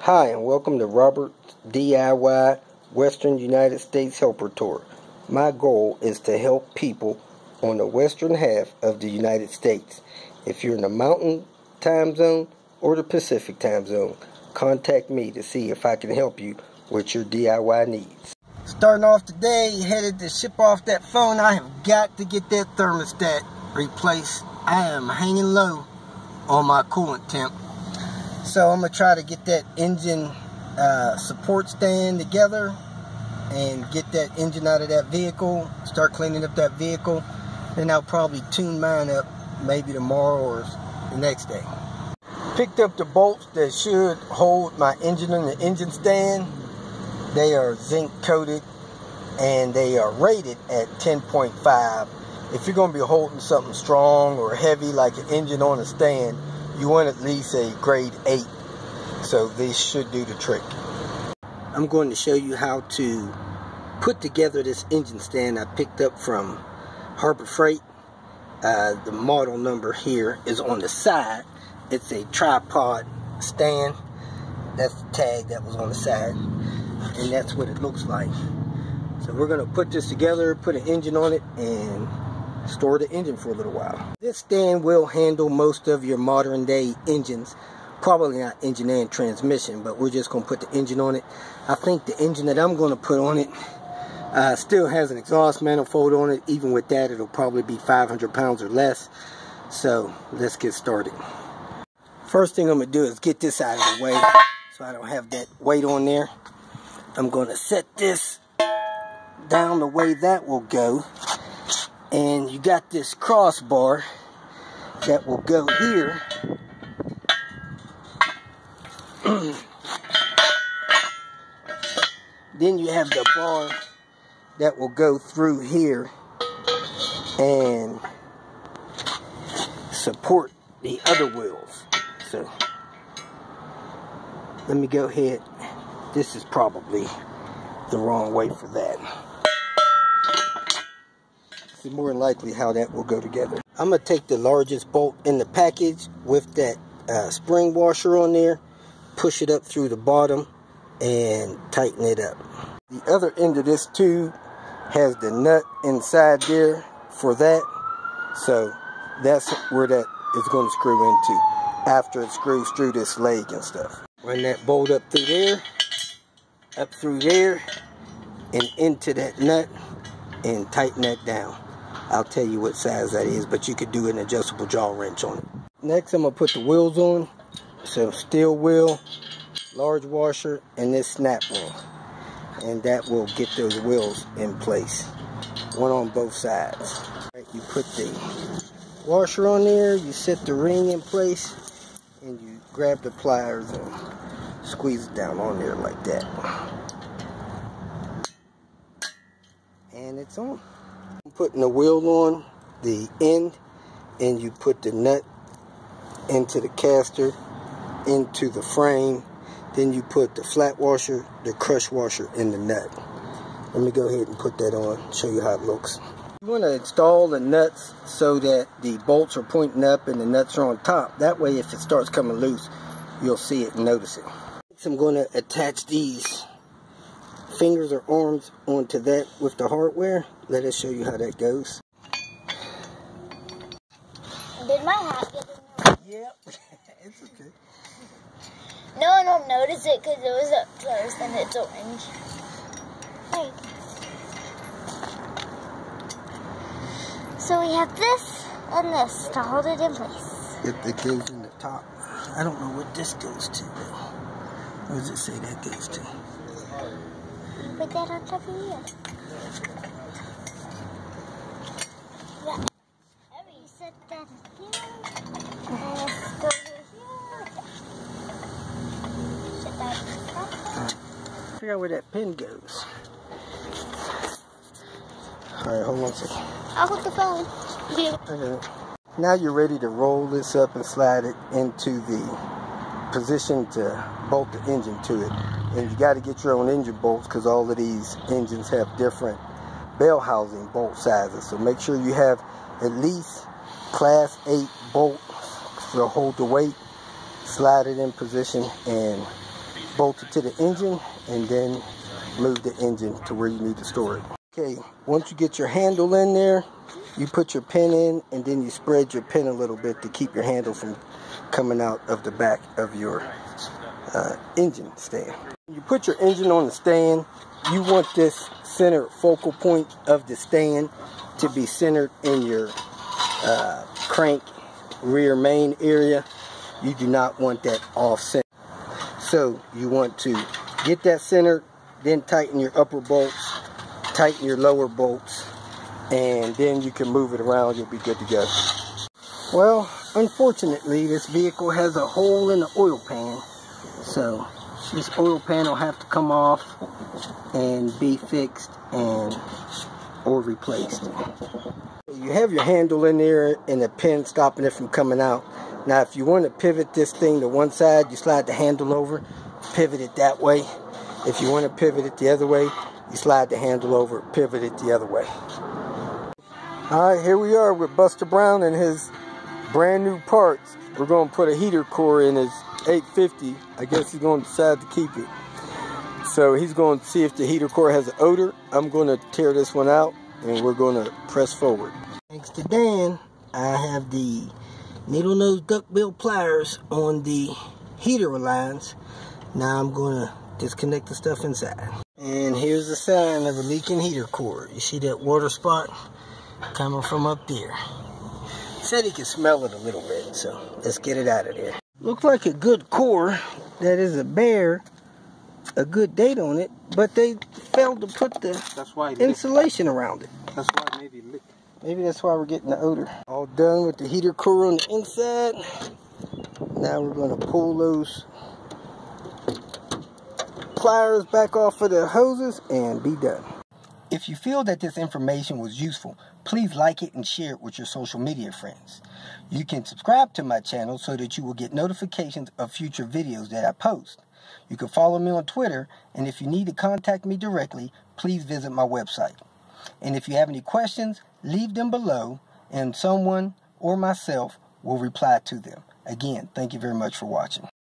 Hi, and welcome to Robert's DIY Western United States Helper Tour. My goal is to help people on the western half of the United States. If you're in the Mountain Time Zone or the Pacific Time Zone, contact me to see if I can help you with your DIY needs. Starting off today, headed to ship off that phone. I have got to get that thermostat replaced. I am hanging low on my coolant temp. So I'm going to try to get that engine support stand together and get that engine out of that vehicle, start cleaning up that vehicle. Then I'll probably tune mine up maybe tomorrow or the next day. Picked up the bolts that should hold my engine in the engine stand. They are zinc coated and they are rated at 10.5. If you're going to be holding something strong or heavy like an engine on a stand, you want at least a grade 8, so this should do the trick. I'm going to show you how to put together this engine stand I picked up from Harbor Freight. The model number here is on the side. It's a tripod stand. That's the tag that was on the side, and that's what it looks like. So we're going to put this together, put an engine on it, and store the engine for a little while. This stand will handle most of your modern day engines. Probably not engine and transmission, but we're just going to put the engine on it. I think the engine that I'm going to put on it still has an exhaust manifold on it. Even with that, it'll probably be 500 pounds or less. So let's get started. First thing I'm going to do is get this out of the way so I don't have that weight on there. I'm going to set this down the way that will go. And you got this crossbar that will go here. Then you have the bar that will go through here and support the other wheels. So let me go ahead. This is probably the wrong way for that. More than likely how that will go together. I'm going to take the largest bolt in the package with that spring washer on there, push it up through the bottom, and tighten it up. The other end of this tube has the nut inside there for that, so that's where that is going to screw into after it screws through this leg and stuff. Run that bolt up through there, and into that nut, and tighten that down. I'll tell you what size that is, but you could do an adjustable jaw wrench on it. Next, I'm going to put the wheels on. So steel wheel, large washer, and this snap ring. And that will get those wheels in place. One on both sides. Right, you put the washer on there, you set the ring in place, and you grab the pliers and squeeze it down on there like that. And it's on. Putting the wheel on the end, and you put the nut into the caster, into the frame, then you put the flat washer, the crush washer, in the nut. Let me go ahead and put that on, show you how it looks. You want to install the nuts so that the bolts are pointing up and the nuts are on top. That way if it starts coming loose, you'll see it and notice it. Next, I'm going to attach these fingers or arms onto that with the hardware. Let us show you how that goes. Did my hat get in there? Yep, it's okay. No one will notice it because it was up close and it's orange. Hey. So we have this and this to hold it in place. It goes in the top. I don't know what this goes to though. What does it say that goes to? Put that on top of here. Yeah. You set that here. And let's go here. Set that on top. Figure out where that pin goes. Alright, hold on a second. I'll hold the phone. Yeah. Okay. Now you're ready to roll this up and slide it into the position to bolt the engine to it. And you got to get your own engine bolts because all of these engines have different bell housing bolt sizes. So make sure you have at least class 8 bolts to hold the weight. Slide it in position and bolt it to the engine, and then move the engine to where you need to store it. Okay, once you get your handle in there, you put your pin in, and then you spread your pin a little bit to keep your handle from coming out of the back of your engine stand. You put your engine on the stand, you want this center focal point of the stand to be centered in your crank rear main area. You do not want that off center. So you want to get that centered, then tighten your upper bolts, tighten your lower bolts, and then you can move it around. You'll be good to go. Well, unfortunately, this vehicle has a hole in the oil pan, so this oil pan will have to come off and be fixed or replaced. You have your handle in there and the pin stopping it from coming out. Now, if you want to pivot this thing to one side, you slide the handle over, pivot it that way. If you want to pivot it the other way, you slide the handle over, pivot it the other way. Alright, here we are with Buster Brown and his brand new parts. We're going to put a heater core in his 850. I guess he's going to decide to keep it. So he's going to see if the heater core has an odor. I'm going to tear this one out and we're going to press forward. Thanks to Dan, I have the needle nose duckbill pliers on the heater lines. Now I'm going to disconnect the stuff inside. And here's the sign of a leaking heater core. You see that water spot coming from up there? Said he could smell it a little bit, so let's get it out of there. Looks like a good core that is a good date on it, but they failed to put the insulation around it. That's why maybe it leaked. Maybe that's why we're getting the odor. All done with the heater core on the inside. Now we're going to pull those pliers back off of the hoses and be done. If you feel that this information was useful, please like it and share it with your social media friends. You can subscribe to my channel so that you will get notifications of future videos that I post. You can follow me on Twitter, and if you need to contact me directly, please visit my website. And if you have any questions, leave them below, and someone or myself will reply to them. Again, thank you very much for watching.